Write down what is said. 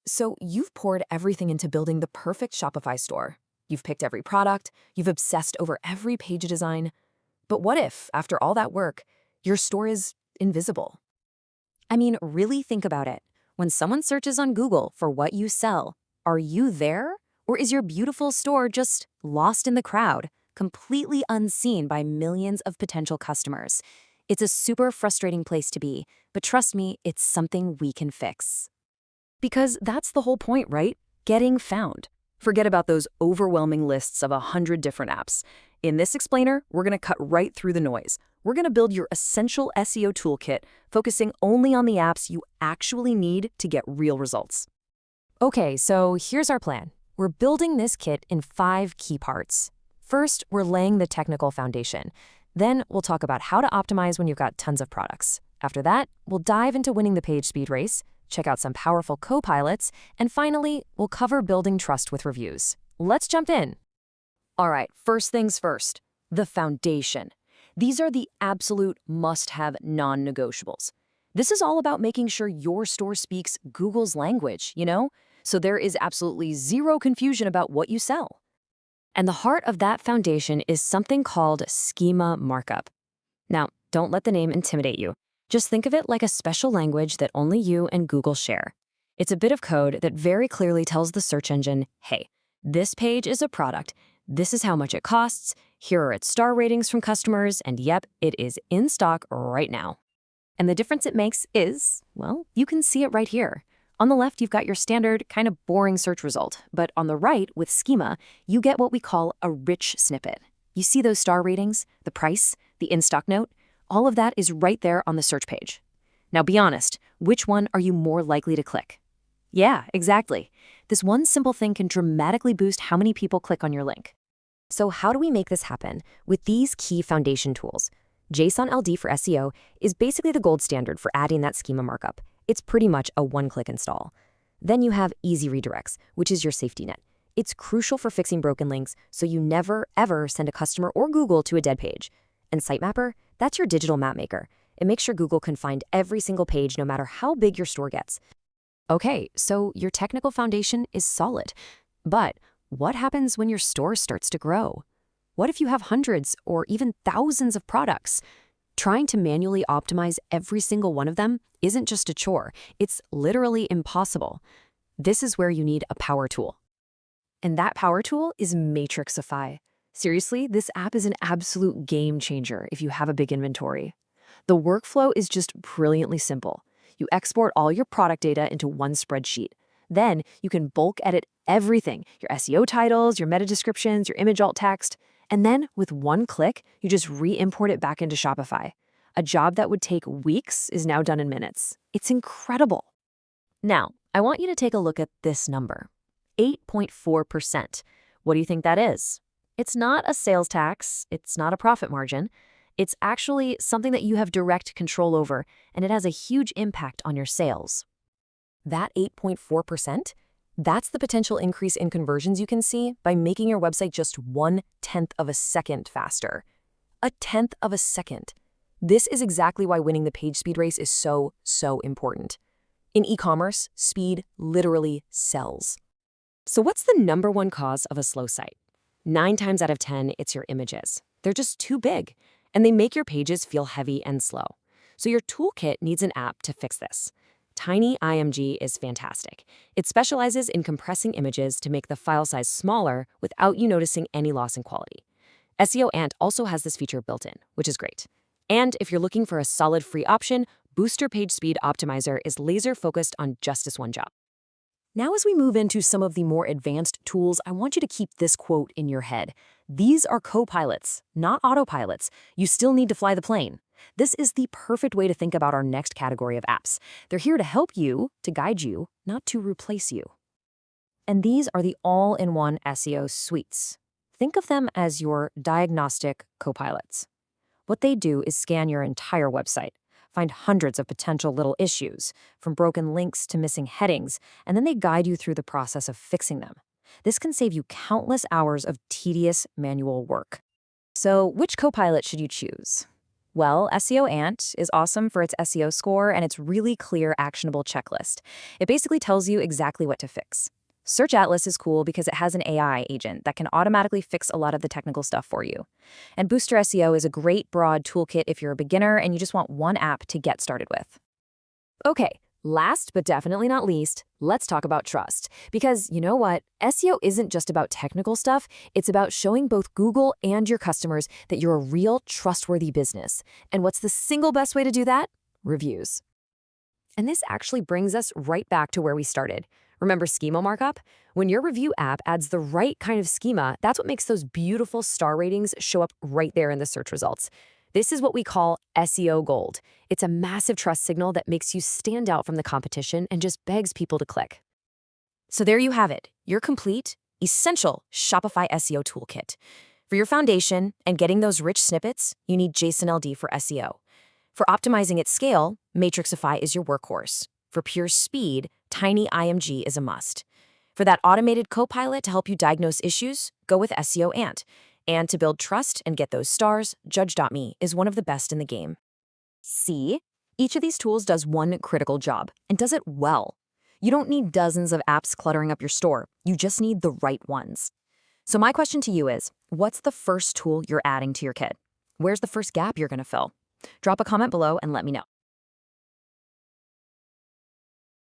So you've poured everything into building the perfect Shopify store. You've picked every product, you've obsessed over every page design. But what if, after all that work, your store is invisible? I mean, really think about it. When someone searches on Google for what you sell, are you there? Or is your beautiful store just lost in the crowd, completely unseen by millions of potential customers? It's a super frustrating place to be, but trust me, it's something we can fix. Because that's the whole point, right? Getting found. Forget about those overwhelming lists of 100 different apps. In this explainer, we're going to cut right through the noise. We're going to build your essential SEO toolkit, focusing only on the apps you actually need to get real results. Okay, so here's our plan. We're building this kit in 5 key parts. First, we're laying the technical foundation. Then we'll talk about how to optimize when you've got tons of products. After that, we'll dive into winning the page speed race, check out some powerful copilots, and finally, we'll cover building trust with reviews. Let's jump in. All right, first things first, the foundation. These are the absolute must-have non-negotiables. This is all about making sure your store speaks Google's language, so there is absolutely zero confusion about what you sell. And the heart of that foundation is something called Schema Markup. Now, don't let the name intimidate you. Just think of it like a special language that only you and Google share. It's a bit of code that very clearly tells the search engine, hey, this page is a product, this is how much it costs, here are its star ratings from customers, and yep, it is in stock right now. And the difference it makes is, well, you can see it right here. On the left, you've got your standard, kind of boring search result, but on the right, with Schema, you get what we call a rich snippet. You see those star ratings, the price, the in-stock note? All of that is right there on the search page. Now be honest, which one are you more likely to click? Yeah, exactly. This one simple thing can dramatically boost how many people click on your link. So how do we make this happen? With these key foundation tools. JSON-LD for SEO is basically the gold standard for adding that schema markup. It's pretty much a one-click install. Then you have easy redirects, which is your safety net. It's crucial for fixing broken links, so you never, ever send a customer or Google to a dead page. And Sitemapper, that's your digital map maker. It makes sure Google can find every single page no matter how big your store gets. Okay, so your technical foundation is solid. But what happens when your store starts to grow? What if you have hundreds or even thousands of products? Trying to manually optimize every single one of them isn't just a chore. It's literally impossible. This is where you need a power tool. And that power tool is Matrixify. Seriously, this app is an absolute game changer if you have a big inventory. The workflow is just brilliantly simple. You export all your product data into one spreadsheet. Then you can bulk edit everything, your SEO titles, your meta descriptions, your image alt text. And then with one click, you just re-import it back into Shopify. A job that would take weeks is now done in minutes. It's incredible. Now, I want you to take a look at this number, 8.4%. What do you think that is? It's not a sales tax, it's not a profit margin. It's actually something that you have direct control over, and it has a huge impact on your sales. That 8.4%? That's the potential increase in conversions you can see by making your website just 1/10 of a second faster. 1/10 of a second. This is exactly why winning the page speed race is so important. In e-commerce, speed literally sells. So what's the #1 cause of a slow site? 9 times out of 10, it's your images. They're just too big, and they make your pages feel heavy and slow. So your toolkit needs an app to fix this. TinyIMG is fantastic. It specializes in compressing images to make the file size smaller without you noticing any loss in quality. SEO Ant also has this feature built in, which is great. And if you're looking for a solid free option, Booster Page Speed Optimizer is laser-focused on just this one job. Now, as we move into some of the more advanced tools, I want you to keep this quote in your head. These are copilots, not autopilots. You still need to fly the plane. This is the perfect way to think about our next category of apps. They're here to help you, to guide you, not to replace you. And these are the all-in-one SEO suites. Think of them as your diagnostic copilots. What they do is scan your entire website, find hundreds of potential little issues, from broken links to missing headings, and then they guide you through the process of fixing them. This can save you countless hours of tedious manual work. So which copilot should you choose? Well, SEO Ant is awesome for its SEO score and its really clear, actionable checklist. It basically tells you exactly what to fix. Search Atlas is cool because it has an AI agent that can automatically fix a lot of the technical stuff for you. And Booster SEO is a great broad toolkit if you're a beginner and you just want one app to get started with. Okay, last but definitely not least, let's talk about trust. Because you know what? SEO isn't just about technical stuff, it's about showing both Google and your customers that you're a real, trustworthy business. And what's the single best way to do that? Reviews. And this actually brings us right back to where we started. Remember schema markup? When your review app adds the right kind of schema, that's what makes those beautiful star ratings show up right there in the search results. This is what we call SEO gold. It's a massive trust signal that makes you stand out from the competition and just begs people to click. So there you have it, your complete, essential Shopify SEO toolkit. For your foundation and getting those rich snippets, you need JSON-LD for SEO. For optimizing at scale, Matrixify is your workhorse. For pure speed, Tiny IMG is a must. For that automated copilot to help you diagnose issues, go with SEO Ant. And to build trust and get those stars, Judge.me is one of the best in the game. See? Each of these tools does one critical job, and does it well. You don't need dozens of apps cluttering up your store. You just need the right ones. So my question to you is, what's the first tool you're adding to your kit? Where's the first gap you're going to fill? Drop a comment below and let me know.